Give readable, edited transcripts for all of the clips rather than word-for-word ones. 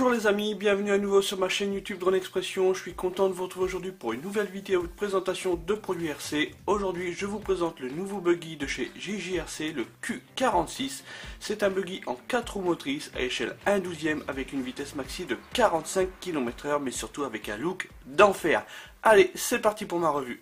Bonjour les amis, bienvenue à nouveau sur ma chaîne YouTube Drone Expression. Je suis content de vous retrouver aujourd'hui pour une nouvelle vidéo de présentation de produits RC. Aujourd'hui je vous présente le nouveau buggy de chez JJRC, le Q46. C'est un buggy en 4 roues motrices à échelle 1/12 avec une vitesse maxi de 45 km/h, mais surtout avec un look d'enfer. Allez, c'est parti pour ma revue.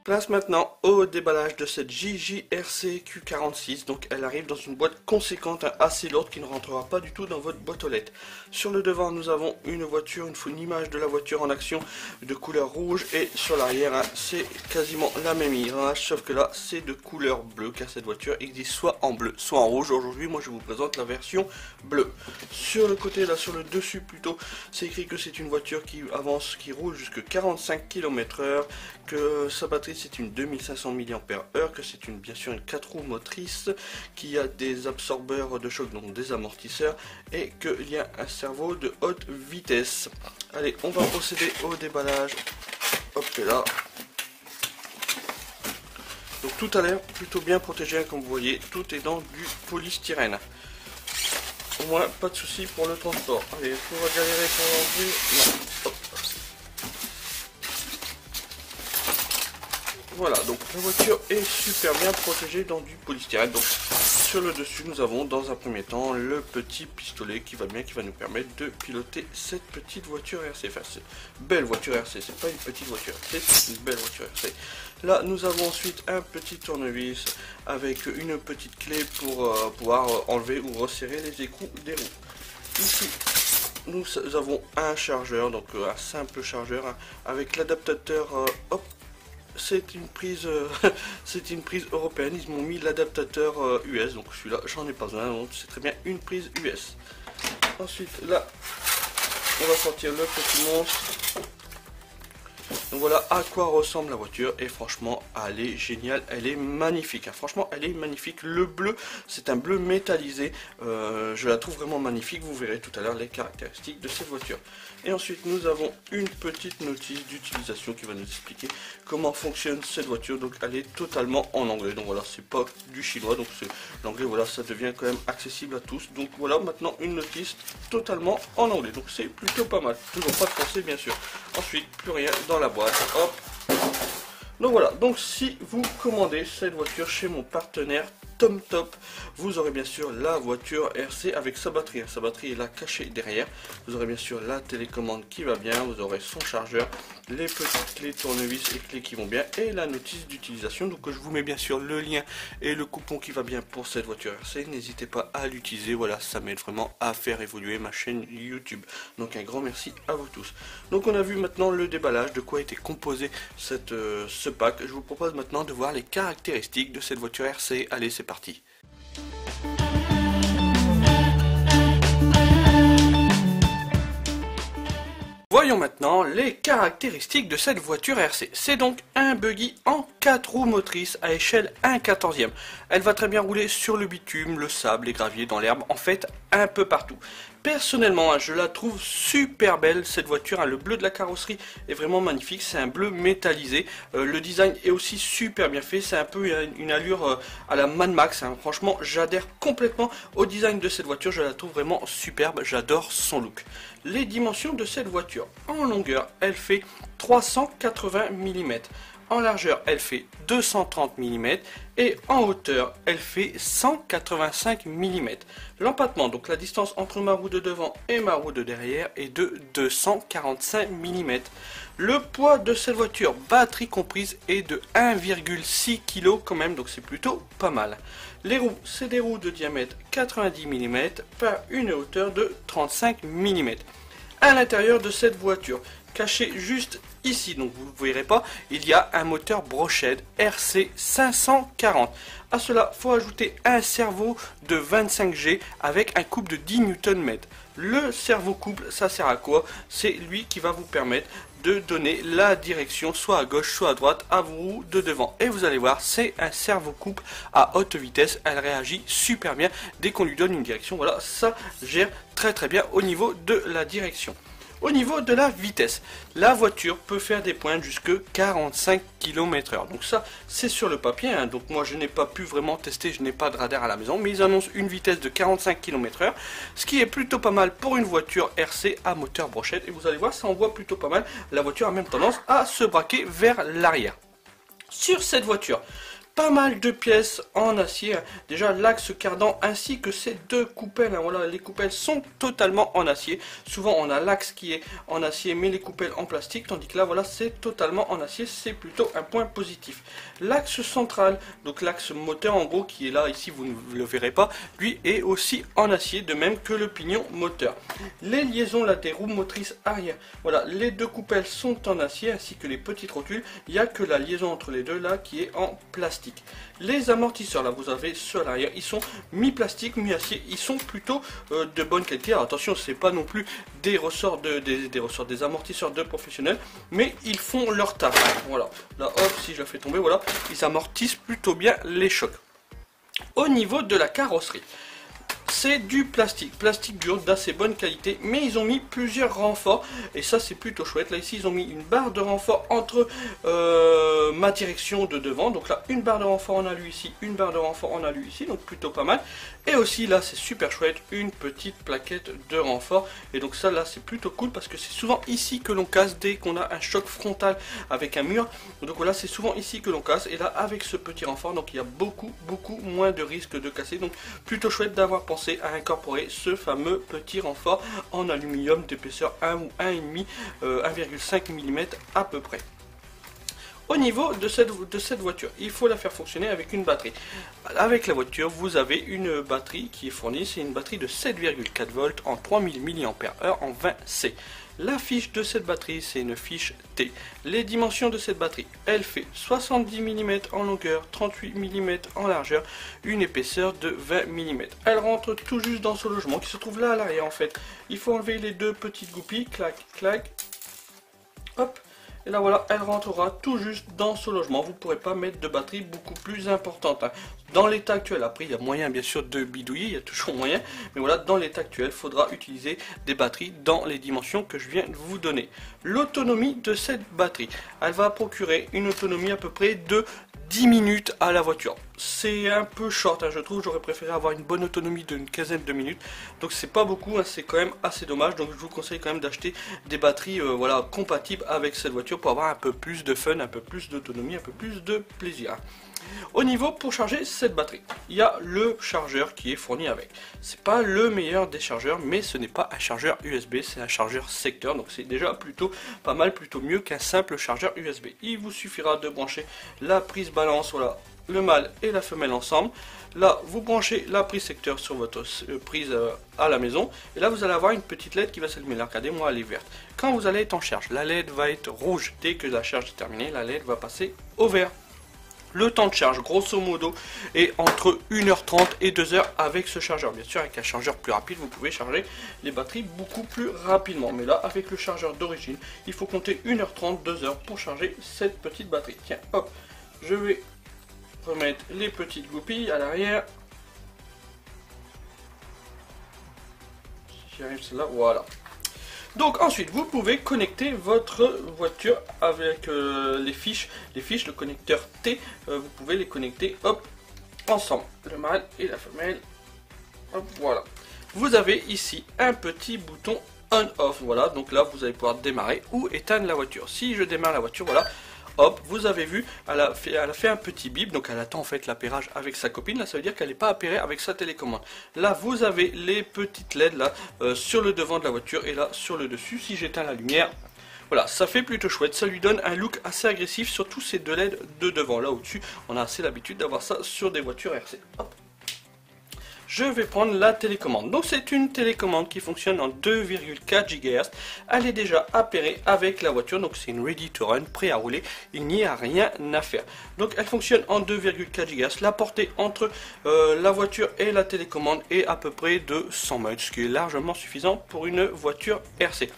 Place maintenant au déballage de cette JJRC Q46. Donc elle arrive dans une boîte conséquente, assez lourde, qui ne rentrera pas du tout dans votre boîte aux lettres. Sur le devant nous avons une voiture, une image de la voiture en action de couleur rouge, et sur l'arrière c'est quasiment la même image, sauf que là c'est de couleur bleue, car cette voiture existe soit en bleu soit en rouge. Aujourd'hui moi je vous présente la version bleue. Sur le côté, là sur le dessus plutôt, c'est écrit que c'est une voiture qui avance, qui roule jusqu'à 45 km/h, que sa batterie c'est une 2500 mAh, que c'est bien sûr une 4 roues motrice, qui a des absorbeurs de choc, donc des amortisseurs, et qu'il y a un servo de haute vitesse. Allez, on va procéder au déballage. Hop là. Donc tout a l'air plutôt bien protégé, comme vous voyez, tout est dans du polystyrène. Au moins pas de souci pour le transport. Allez, on va galérer pour l'enlever. Non. Hop. Voilà, donc la voiture est super bien protégée dans du polystyrène. Donc sur le dessus nous avons dans un premier temps le petit pistolet qui va bien, qui va nous permettre de piloter cette petite voiture RC. Enfin, c'est une belle voiture RC, c'est pas une petite voiture, c'est une belle voiture RC. Là nous avons ensuite un petit tournevis avec une petite clé pour pouvoir enlever ou resserrer les écrous des roues. Ici nous avons un chargeur, donc un simple chargeur, hein, avec l'adaptateur hop. C'est une prise européenne, ils m'ont mis l'adaptateur US, donc celui-là j'en ai pas besoin, donc c'est très bien une prise US. Ensuite là, on va sortir le petit monstre. Donc voilà à quoi ressemble la voiture, et franchement elle est géniale, elle est magnifique, hein. Franchement elle est magnifique. Le bleu, c'est un bleu métallisé, je la trouve vraiment magnifique. Vous verrez tout à l'heure les caractéristiques de cette voiture. Et ensuite nous avons une petite notice d'utilisation qui va nous expliquer comment fonctionne cette voiture. Donc elle est totalement en anglais, donc voilà, c'est pas du chinois, donc l'anglais, voilà, ça devient quand même accessible à tous. Donc voilà maintenant une notice totalement en anglais, donc c'est plutôt pas mal. Toujours pas de français bien sûr. Ensuite plus rien dans la boîte, hop. Donc voilà, donc si vous commandez cette voiture chez mon partenaire TomTop, vous aurez bien sûr la voiture RC avec sa batterie. Sa batterie est là cachée derrière. Vous aurez bien sûr la télécommande qui va bien, vous aurez son chargeur, les petites clés tournevis et clés qui vont bien, et la notice d'utilisation. Donc je vous mets bien sûr le lien et le coupon qui va bien pour cette voiture RC. N'hésitez pas à l'utiliser, voilà, ça m'aide vraiment à faire évoluer ma chaîne YouTube. Donc un grand merci à vous tous. Donc on a vu maintenant le déballage, de quoi était composé ce pack. Je vous propose maintenant de voir les caractéristiques de cette voiture RC. Allez, c'est parti. Voyons maintenant les caractéristiques de cette voiture RC. C'est donc un buggy en 4 roues motrices à échelle 1/14. Elle va très bien rouler sur le bitume, le sable, les graviers, dans l'herbe, en fait un peu partout. Personnellement, je la trouve super belle cette voiture, hein. Le bleu de la carrosserie est vraiment magnifique, c'est un bleu métallisé. Le design est aussi super bien fait, c'est un peu une allure à la Mad Max, hein. Franchement, j'adhère complètement au design de cette voiture, je la trouve vraiment superbe, j'adore son look. Les dimensions de cette voiture: en longueur, elle fait 380 mm. En largeur, elle fait 230 mm, et en hauteur, elle fait 185 mm. L'empattement, donc la distance entre ma roue de devant et ma roue de derrière, est de 245 mm. Le poids de cette voiture, batterie comprise, est de 1,6 kg quand même, donc c'est plutôt pas mal. Les roues, c'est des roues de diamètre 90 mm par une hauteur de 35 mm. À l'intérieur de cette voiture, caché juste ici, donc vous ne verrez pas, il y a un moteur Brochead RC 540. À cela, il faut ajouter un servo de 25G avec un couple de 10 Nm. Le servo couple, ça sert à quoi? C'est lui qui va vous permettre de donner la direction soit à gauche soit à droite à vos roues de devant. Et vous allez voir, c'est un servo couple à haute vitesse, elle réagit super bien dès qu'on lui donne une direction. Voilà, ça gère très bien au niveau de la direction. Au niveau de la vitesse, la voiture peut faire des pointes jusque 45 km/h. Donc ça, c'est sur le papier, hein. Donc moi je n'ai pas pu vraiment tester, je n'ai pas de radar à la maison, mais ils annoncent une vitesse de 45 km/h, ce qui est plutôt pas mal pour une voiture RC à moteur brochette. Et vous allez voir, ça envoie plutôt pas mal. La voiture a même tendance à se braquer vers l'arrière. Sur cette voiture, pas mal de pièces en acier, déjà l'axe cardan ainsi que ces deux coupelles, hein. Voilà, les coupelles sont totalement en acier. Souvent on a l'axe qui est en acier mais les coupelles en plastique, tandis que là voilà c'est totalement en acier, c'est plutôt un point positif. L'axe central, donc l'axe moteur en gros qui est là, ici vous ne le verrez pas, lui est aussi en acier, de même que le pignon moteur. Les liaisons là des roues motrices arrière, voilà, les deux coupelles sont en acier ainsi que les petites rotules, il n'y a que la liaison entre les deux là qui est en plastique. Les amortisseurs, là vous avez ceux à l'arrière, ils sont mi-plastique, mi-acier, ils sont plutôt de bonne qualité. Alors attention, c'est pas non plus des ressorts des amortisseurs de professionnels, mais ils font leur taf. Voilà, là hop, si je la fais tomber, voilà, ils amortissent plutôt bien les chocs. Au niveau de la carrosserie, c'est du plastique dur d'assez bonne qualité, mais ils ont mis plusieurs renforts et ça c'est plutôt chouette. Là ici ils ont mis une barre de renfort entre ma direction de devant, donc là une barre de renfort en alu ici, une barre de renfort en alu ici, donc plutôt pas mal. Et aussi là c'est super chouette, une petite plaquette de renfort, et donc ça là c'est plutôt cool parce que c'est souvent ici que l'on casse dès qu'on a un choc frontal avec un mur. Donc voilà, c'est souvent ici que l'on casse, et là avec ce petit renfort, donc il y a beaucoup moins de risques de casser. Donc plutôt chouette d'avoir pensé à incorporer ce fameux petit renfort en aluminium d'épaisseur 1 ou 1,5 1,5 mm à peu près. Au niveau de cette voiture, il faut la faire fonctionner avec une batterie. Avec la voiture, vous avez une batterie qui est fournie, c'est une batterie de 7,4 volts en 3000 mAh en 20C. La fiche de cette batterie, c'est une fiche T. Les dimensions de cette batterie, elle fait 70 mm en longueur, 38 mm en largeur, une épaisseur de 20 mm. Elle rentre tout juste dans ce logement qui se trouve là à l'arrière en fait. Il faut enlever les deux petites goupilles, clac, clac, hop. Et là voilà, elle rentrera tout juste dans ce logement. Vous ne pourrez pas mettre de batterie beaucoup plus importante, hein. Dans l'état actuel, après il y a moyen bien sûr de bidouiller, il y a toujours moyen. Mais voilà, dans l'état actuel, il faudra utiliser des batteries dans les dimensions que je viens de vous donner. L'autonomie de cette batterie, elle va procurer une autonomie à peu près de 10 minutes à la voiture. C'est un peu short, hein, je trouve. J'aurais préféré avoir une bonne autonomie d'une quinzaine de minutes. Donc c'est pas beaucoup, hein, c'est quand même assez dommage. Donc je vous conseille quand même d'acheter des batteries voilà, compatibles avec cette voiture pour avoir un peu plus de fun, un peu plus d'autonomie, un peu plus de plaisir. Au niveau pour charger cette batterie, il y a le chargeur qui est fourni avec. C'est pas le meilleur des chargeurs, mais ce n'est pas un chargeur USB, c'est un chargeur secteur, donc c'est déjà plutôt pas mal, plutôt mieux qu'un simple chargeur USB. Il vous suffira de brancher la prise balance, voilà, le mâle et la femelle ensemble. Là vous branchez la prise secteur sur votre prise à la maison, et là vous allez avoir une petite LED qui va s'allumer. Là regardez, moi elle est verte. Quand vous allez être en charge, la LED va être rouge. Dès que la charge est terminée, la LED va passer au vert. Le temps de charge, grosso modo, est entre 1h30 et 2h avec ce chargeur. Bien sûr, avec un chargeur plus rapide, vous pouvez charger les batteries beaucoup plus rapidement. Mais là, avec le chargeur d'origine, il faut compter 1h30, 2h pour charger cette petite batterie. Tiens, hop, je vais remettre les petites goupilles à l'arrière. Si j'y arrive, celle-là, voilà. Donc ensuite, vous pouvez connecter votre voiture avec les fiches, le connecteur T, vous pouvez les connecter hop, ensemble, le mâle et la femelle, hop, voilà. Vous avez ici un petit bouton on-off, voilà, donc là vous allez pouvoir démarrer ou éteindre la voiture. Si je démarre la voiture, voilà, hop, vous avez vu, elle a fait un petit bip, donc elle attend en fait l'appairage avec sa copine. Là ça veut dire qu'elle n'est pas appairée avec sa télécommande. Là vous avez les petites LED là sur le devant de la voiture et là sur le dessus. Si j'éteins la lumière, voilà, ça fait plutôt chouette, ça lui donne un look assez agressif, surtout ces deux LED de devant. Là au-dessus, on a assez l'habitude d'avoir ça sur des voitures RC. Hop. Je vais prendre la télécommande. Donc c'est une télécommande qui fonctionne en 2,4 GHz. Elle est déjà appairée avec la voiture. Donc c'est une ready to run, prêt à rouler. Il n'y a rien à faire. Donc elle fonctionne en 2,4 GHz. La portée entre la voiture et la télécommande est à peu près de 100 mètres. Ce qui est largement suffisant pour une voiture RC.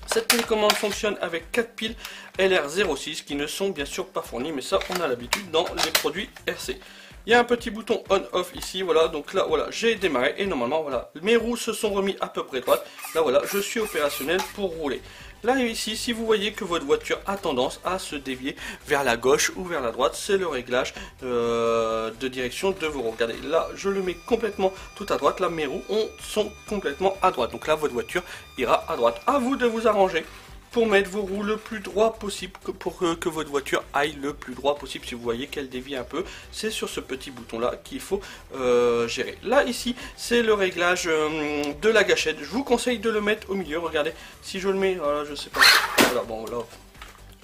Cette télécommande fonctionne avec 4 piles LR06 qui ne sont bien sûr pas fournies. Mais ça on a l'habitude dans les produits RC. Il Il y a un petit bouton on-off ici, voilà, donc là, voilà, j'ai démarré et normalement, voilà, mes roues se sont remis à peu près droites. Là, voilà, je suis opérationnel pour rouler. Là ici, si vous voyez que votre voiture a tendance à se dévier vers la gauche ou vers la droite, c'est le réglage de direction de vos roues. Regardez, là je le mets complètement tout à droite, là mes roues sont complètement à droite. Donc là votre voiture ira à droite. À vous de vous arranger pour mettre vos roues le plus droit possible, pour que votre voiture aille le plus droit possible. Si vous voyez qu'elle dévie un peu, c'est sur ce petit bouton là qu'il faut gérer. Là ici c'est le réglage de la gâchette. Je vous conseille de le mettre au milieu. Regardez, si je le mets, voilà, je sais pas, voilà, bon là.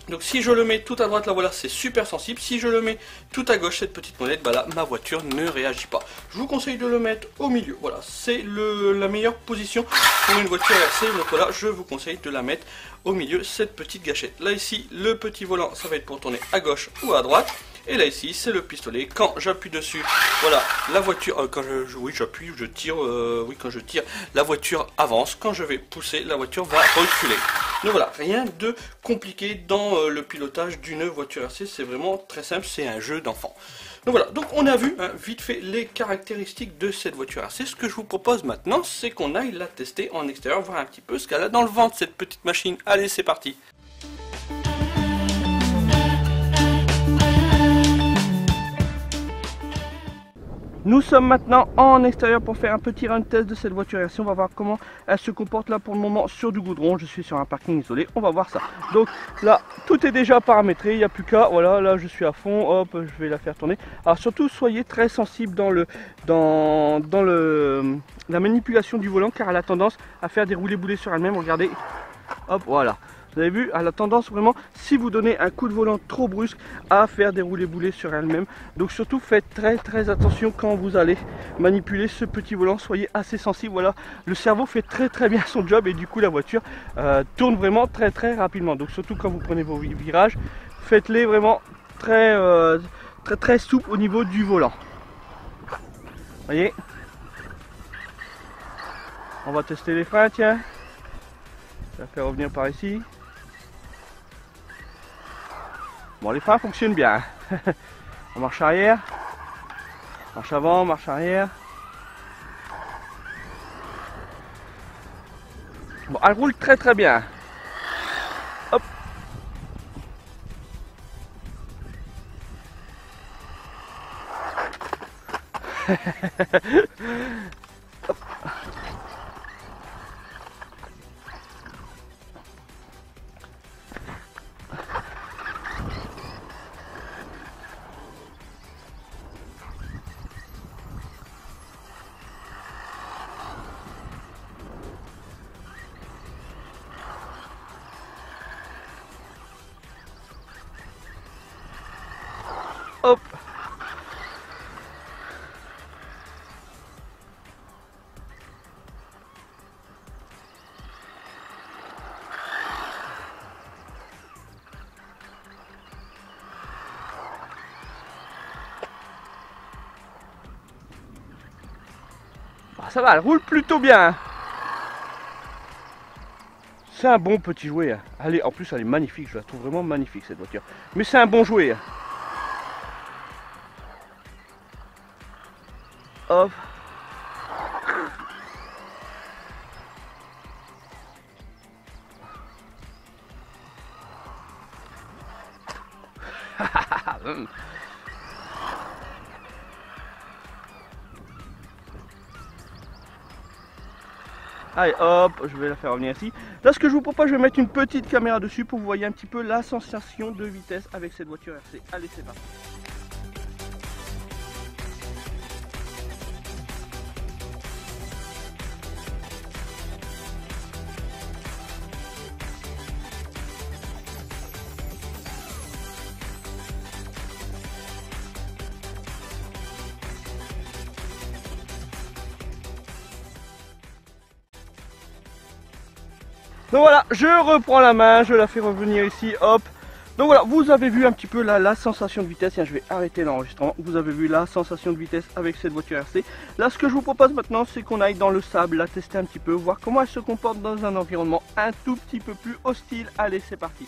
Donc si je le mets tout à droite, là voilà, c'est super sensible. Si je le mets tout à gauche, cette petite molette, bah là ma voiture ne réagit pas. Je vous conseille de le mettre au milieu. Voilà, c'est la meilleure position pour une voiture RC. Donc voilà, je vous conseille de la mettre au milieu, cette petite gâchette. Là ici, le petit volant, ça va être pour tourner à gauche ou à droite. Et là ici, c'est le pistolet. Quand j'appuie dessus, voilà, la voiture, quand oui, j'appuie, je tire, oui, quand je tire, la voiture avance. Quand je vais pousser, la voiture va reculer. Donc voilà, rien de compliqué dans le pilotage d'une voiture RC. C'est vraiment très simple, c'est un jeu d'enfant. Donc voilà, donc on a vu vite fait les caractéristiques de cette voiture RC. Ce que je vous propose maintenant, c'est qu'on aille la tester en extérieur, voir un petit peu ce qu'elle a dans le ventre, cette petite machine. Allez, c'est parti. Nous sommes maintenant en extérieur pour faire un petit run test de cette voiture RC. On va voir comment elle se comporte là pour le moment sur du goudron. Je suis sur un parking isolé, on va voir ça. Donc là, tout est déjà paramétré, il n'y a plus qu'à, voilà, là je suis à fond, hop, je vais la faire tourner. Alors surtout, soyez très sensible dans la manipulation du volant, car elle a tendance à faire des roulés-boulés sur elle-même. Regardez, hop, voilà. Vous avez vu, elle a tendance vraiment, si vous donnez un coup de volant trop brusque, à faire des roulés-boulés sur elle-même. Donc surtout faites très attention quand vous allez manipuler ce petit volant, soyez assez sensible. Voilà, le cerveau fait très bien son job et du coup la voiture tourne vraiment très rapidement. Donc surtout quand vous prenez vos virages, faites-les vraiment très souple au niveau du volant. Voyez, on va tester les freins, tiens. Je vais la faire revenir par ici. Bon, les freins fonctionnent bien. On marche arrière, marche avant, marche arrière. Bon, elle roule très bien. Hop. Hop. Hop. Bah, ça va, elle roule plutôt bien. C'est un bon petit jouet. Allez, en plus elle est magnifique, je la trouve vraiment magnifique cette voiture. Mais c'est un bon jouet. Hop. Allez hop, je vais la faire revenir ici. Là ce que je vous propose, je vais mettre une petite caméra dessus pour que vous voyez un petit peu la sensation de vitesse avec cette voiture RC. Allez, c'est parti. Donc voilà, je reprends la main, je la fais revenir ici, hop. Donc voilà, vous avez vu un petit peu la sensation de vitesse. Tiens, je vais arrêter l'enregistrement. Vous avez vu la sensation de vitesse avec cette voiture RC. Là, ce que je vous propose maintenant, c'est qu'on aille dans le sable, la tester un petit peu, voir comment elle se comporte dans un environnement un tout petit peu plus hostile. Allez, c'est parti.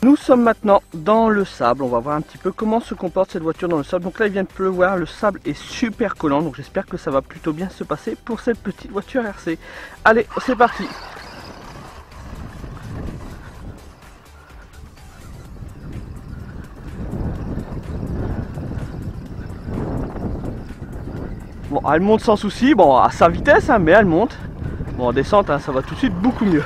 Nous sommes maintenant dans le sable, on va voir un petit peu comment se comporte cette voiture dans le sable. Donc là il vient de pleuvoir, le sable est super collant, donc j'espère que ça va plutôt bien se passer pour cette petite voiture RC. Allez, c'est parti. Bon, elle monte sans souci, bon à sa vitesse, hein, mais elle monte. Bon, en descente, hein, ça va tout de suite beaucoup mieux.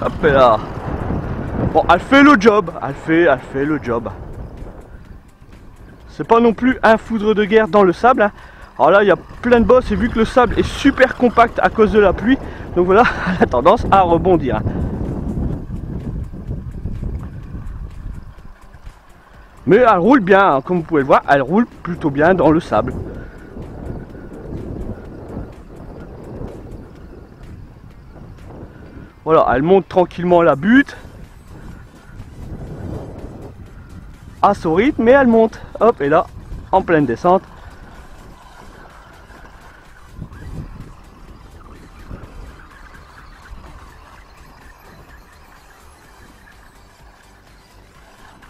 Hop là. Bon, elle fait le job, elle fait le job. C'est pas non plus un foudre de guerre dans le sable, hein. Alors là, il y a plein de bosses et vu que le sable est super compact à cause de la pluie, donc voilà, elle a tendance à rebondir. Mais elle roule bien, hein, comme vous pouvez le voir, elle roule plutôt bien dans le sable. Voilà, elle monte tranquillement la butte. À son rythme, mais elle monte. Hop, et là, en pleine descente.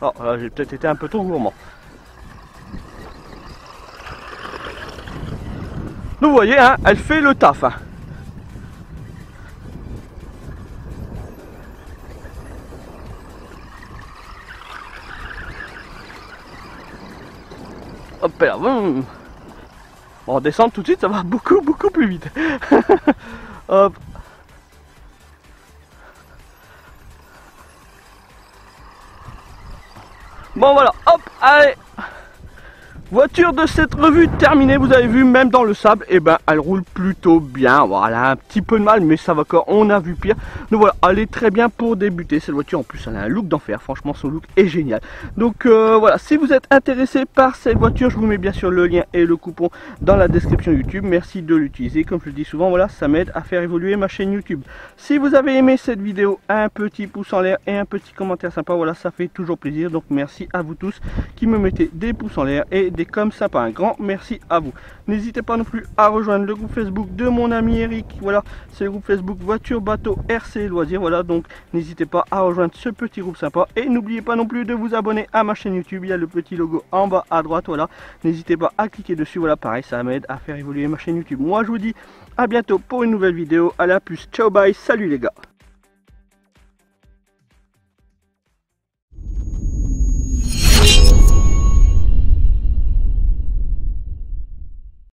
Oh, là, j'ai peut-être été un peu trop gourmand. Donc vous voyez, hein, elle fait le taf. Hein. Hop là, bon, en descente tout de suite, ça va beaucoup plus vite. Hop. Bon voilà, hop, allez. Voiture de cette revue terminée, vous avez vu, même dans le sable, et ben elle roule plutôt bien. Voilà, elle a un petit peu de mal, mais ça va encore, on a vu pire. Donc voilà, elle est très bien pour débuter. Cette voiture, en plus, elle a un look d'enfer. Franchement, son look est génial. Donc voilà, si vous êtes intéressé par cette voiture, je vous mets bien sûr le lien et le coupon dans la description YouTube. Merci de l'utiliser. Comme je le dis souvent, voilà, ça m'aide à faire évoluer ma chaîne YouTube. Si vous avez aimé cette vidéo, un petit pouce en l'air et un petit commentaire sympa, voilà, ça fait toujours plaisir. Donc merci à vous tous qui me mettez des pouces en l'air et des comme sympa, un grand merci à vous. N'hésitez pas non plus à rejoindre le groupe Facebook de mon ami Eric. Voilà, c'est le groupe Facebook Voiture Bateau RC Loisirs. Voilà, donc n'hésitez pas à rejoindre ce petit groupe sympa et n'oubliez pas non plus de vous abonner à ma chaîne YouTube. Il y a le petit logo en bas à droite. Voilà, n'hésitez pas à cliquer dessus. Voilà, pareil, ça m'aide à faire évoluer ma chaîne YouTube. Moi, je vous dis à bientôt pour une nouvelle vidéo. À la plus, ciao, bye, salut les gars.